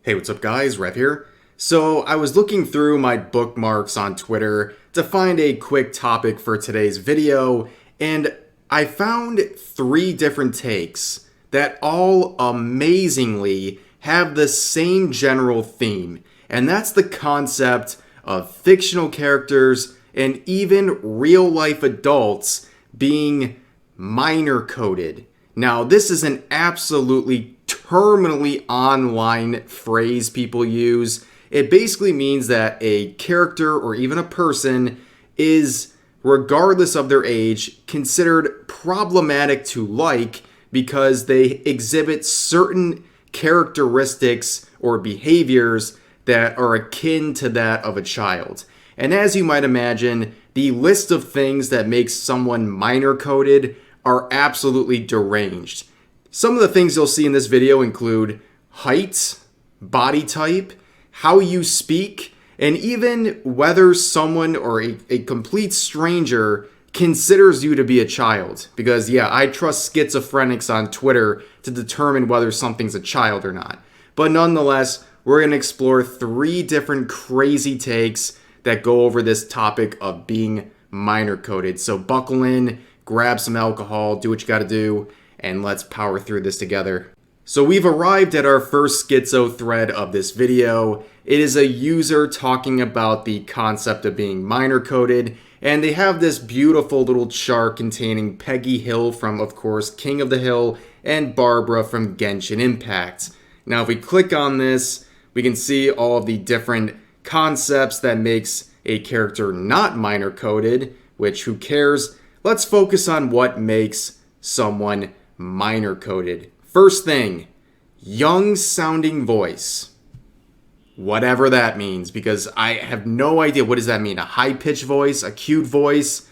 Hey, what's up guys? Rev here. So I was looking through my bookmarks on Twitter to find a quick topic for today's video, and I found 3 different takes that all amazingly have the same general theme, and that's the concept of fictional characters and even real-life adults being minor coded. Now, this is an absolutely terminally online phrase people use. It basically means that a character or even a person is, regardless of their age, considered problematic to like because they exhibit certain characteristics or behaviors that are akin to that of a child. And as you might imagine, the list of things that makes someone minor coded are absolutely deranged. Some of the things you'll see in this video include height, body type, how you speak, and even whether someone or a complete stranger considers you to be a child. Because yeah, I trust schizophrenics on Twitter to determine whether something's a child or not. But nonetheless, we're going to explore 3 different crazy takes that go over this topic of being minor coded. So buckle in, grab some alcohol, do what you gotta do, and let's power through this together. So we've arrived at our first schizo thread of this video. It is a user talking about the concept of being minor coded, and they have this beautiful little chart containing Peggy Hill from, of course, King of the Hill, and Barbara from Genshin Impact. Now if we click on this, we can see all of the different concepts that makes a character not minor coded, which who cares? Let's focus on what makes someone minor coded. First thing, young sounding voice. Whatever that means, because I have no idea. What does that mean? A high pitched voice? A cute voice?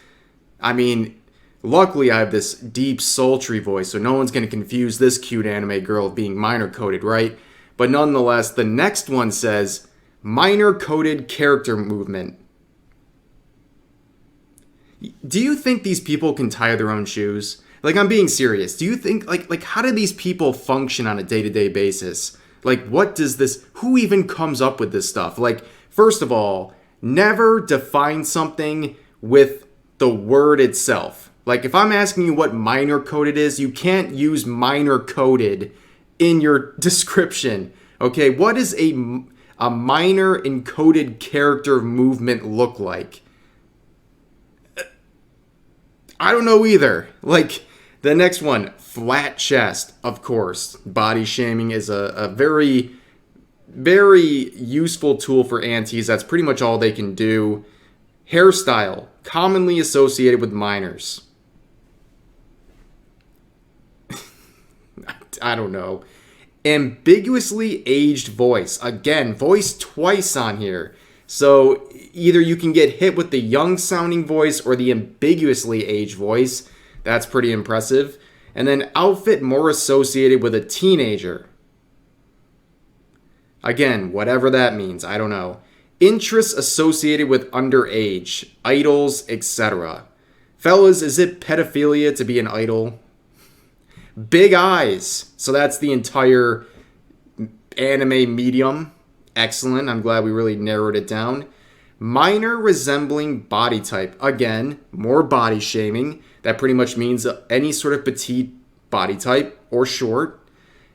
I mean, luckily I have this deep sultry voice, so no one's going to confuse this cute anime girl of being minor coded, right? But nonetheless, the next one says minor coded character movement. Do you think these people can tie their own shoes? Like, I'm being serious. Do you think, like how do these people function on a day-to-day basis? Like, what does this, who even comes up with this stuff? Like, first of all, never define something with the word itself. Like, if I'm asking you what minor coded is, you can't use minor coded in your description. Okay, what does a minor encoded character movement look like? I don't know either. Like, the next one, flat chest, of course. Body shaming is a very, very useful tool for aunties. That's pretty much all they can do. Hairstyle, commonly associated with minors. I don't know. Ambiguously aged voice. Again, voice twice on here. So either you can get hit with the young sounding voice or the ambiguously aged voice. That's pretty impressive. And then outfit more associated with a teenager. Again, whatever that means, I don't know. Interests associated with underage, idols, etc. Fellas, is it pedophilia to be an idol? Big eyes. So that's the entire anime medium. Excellent. I'm glad we really narrowed it down. Minor resembling body type. Again, more body shaming. That pretty much means any sort of petite body type or short.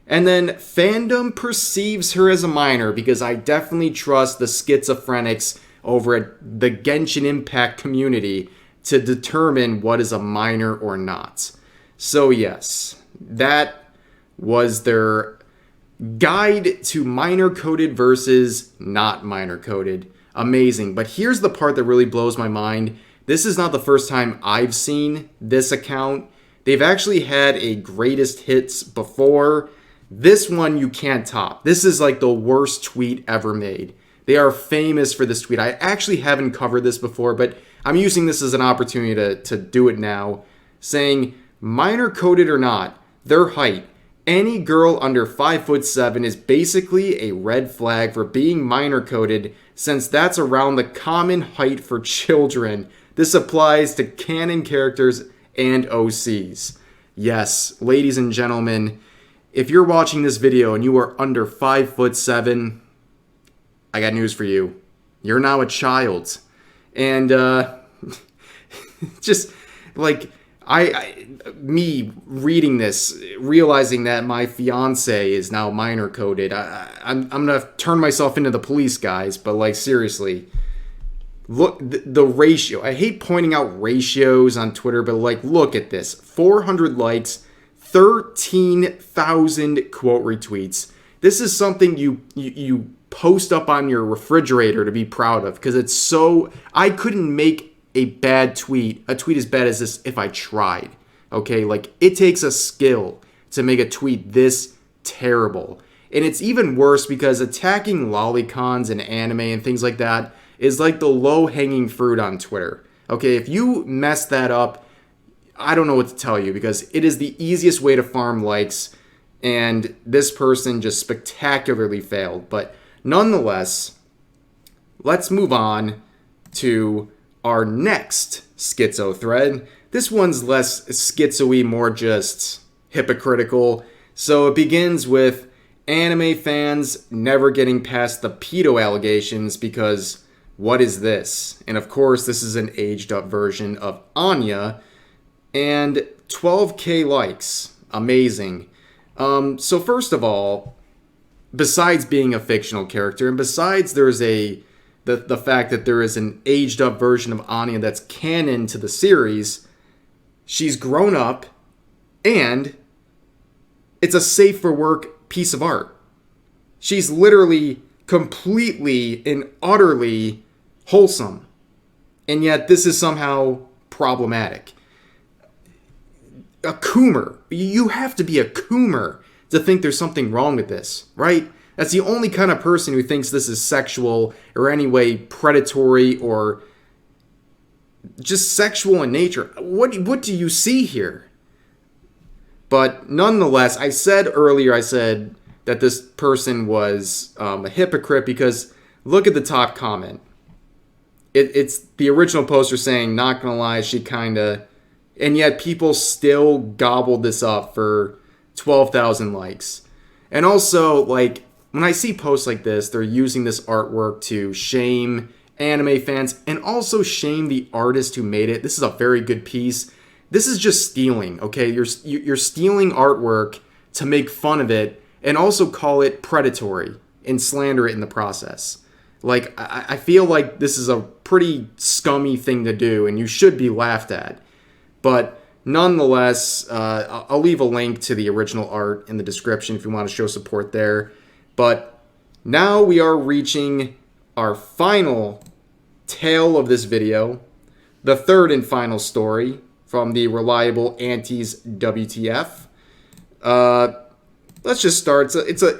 And then fandom perceives her as a minor, because I definitely trust the schizophrenics over at the Genshin Impact community to determine what is a minor or not. So yes, that was their guide to minor coded versus not minor coded. Amazing. But here's the part that really blows my mind. This is not the first time I've seen this account. They've actually had a greatest hits before. This one you can't top. This is like the worst tweet ever made. They are famous for this tweet. I actually haven't covered this before, but I'm using this as an opportunity to do it now. Saying, minor coded or not, their height. Any girl under 5'7" is basically a red flag for being minor coded, since that's around the common height for children. This applies to canon characters and OCs. Yes, ladies and gentlemen, if you're watching this video and you are under 5'7", I got news for you. You're now a child. And just like me reading this, realizing that my fiance is now minor coded, I'm gonna turn myself into the police, guys. But like, seriously, look, the ratio. I hate pointing out ratios on Twitter, but like, look at this: 400 likes, 13,000 quote retweets. This is something you post up on your refrigerator to be proud of, because it's so. I couldn't make a tweet as bad as this if I tried. Okay, like, it takes a skill to make a tweet this terrible. And it's even worse because attacking lolicons and anime and things like that is like the low-hanging fruit on Twitter. Okay, if you mess that up, I don't know what to tell you, because it is the easiest way to farm likes, and this person just spectacularly failed. But nonetheless, let's move on to our next schizo thread. This one's less schizo-y, more just hypocritical. So it begins with anime fans never getting past the pedo allegations because what is this? And of course, this is an aged up version of Anya, and 12K likes. Amazing. So first of all, besides being a fictional character, and besides there's the fact that there is an aged up version of Anya that's canon to the series, she's grown up, and it's a safe for work piece of art. She's literally completely and utterly wholesome, and yet this is somehow problematic. A coomer. You have to be a coomer to think there's something wrong with this, right? That's the only kind of person who thinks this is sexual or any way predatory or just sexual in nature. What do you see here? But nonetheless, I said that this person was a hypocrite because look at the top comment. It's the original poster saying, not gonna lie, she kinda... And yet people still gobbled this up for 12,000 likes. And also, like, when I see posts like this, they're using this artwork to shame anime fans and also shame the artist who made it. This is a very good piece. This is just stealing, okay? You're stealing artwork to make fun of it and also call it predatory and slander it in the process. Like, I feel like this is a pretty scummy thing to do and you should be laughed at. But nonetheless, I'll leave a link to the original art in the description if you want to show support there. But now we are reaching our final tale of this video, the third and final story from the reliable Auntie's WTF. Let's just start. It's a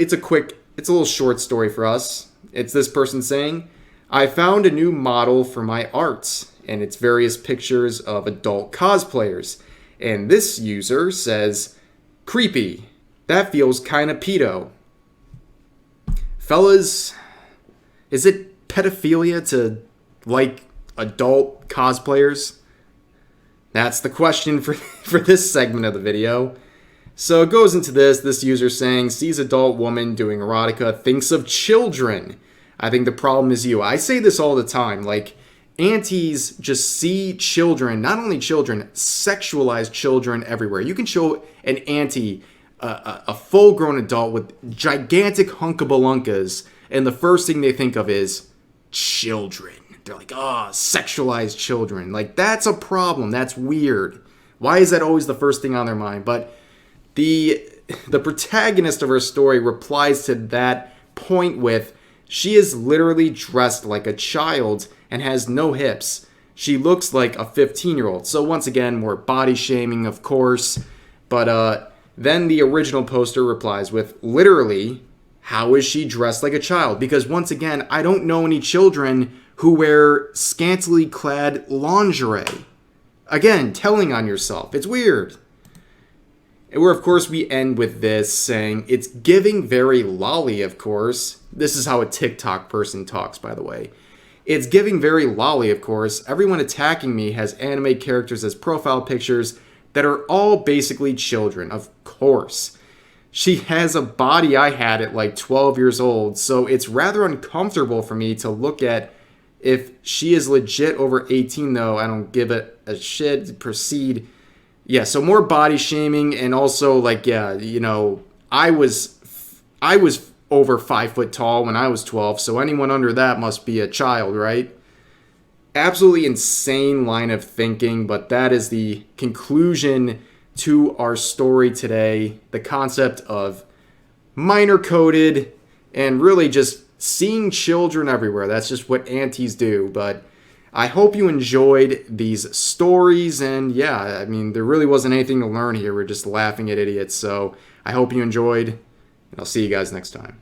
little short story for us. It's this person saying, "I found a new model for my art." And it's various pictures of adult cosplayers. And this user says, "Creepy. That feels kinda pedo." Fellas, is it pedophilia to like adult cosplayers? That's the question for this segment of the video. So it goes into this user saying, sees adult woman doing erotica, thinks of children. I think the problem is you. I say this all the time, like, aunties just see children, not only children, sexualized children everywhere. You can show an auntie a full-grown adult with gigantic hunkabalunkas, and the first thing they think of is children. They're like, oh, sexualized children. Like, that's a problem. That's weird. Why is that always the first thing on their mind? But the protagonist of her story replies to that point with, she is literally dressed like a child and has no hips. She looks like a 15-year-old. So once again, more body shaming, of course. But then the original poster replies with, literally, how is she dressed like a child? Because once again, I don't know any children who wear scantily clad lingerie. Again, telling on yourself. It's weird. And where, of course, we end with this saying, it's giving very lolly, of course. This is how a TikTok person talks, by the way. It's giving very lolly, of course. Everyone attacking me has anime characters as profile pictures that are all basically children, of course. she has a body I had at like 12 years old, so it's rather uncomfortable for me to look at. If she is legit over 18, though, I don't give it a shit. Proceed. Yeah, so more body shaming, and also like, yeah, I was over 5 foot tall when I was 12, so anyone under that must be a child, right? Absolutely insane line of thinking, but that is the conclusion to our story today. The concept of minor coded and really just seeing children everywhere. That's just what aunties do. But I hope you enjoyed these stories. And yeah, I mean, there really wasn't anything to learn here. We're just laughing at idiots. So I hope you enjoyed, and I'll see you guys next time.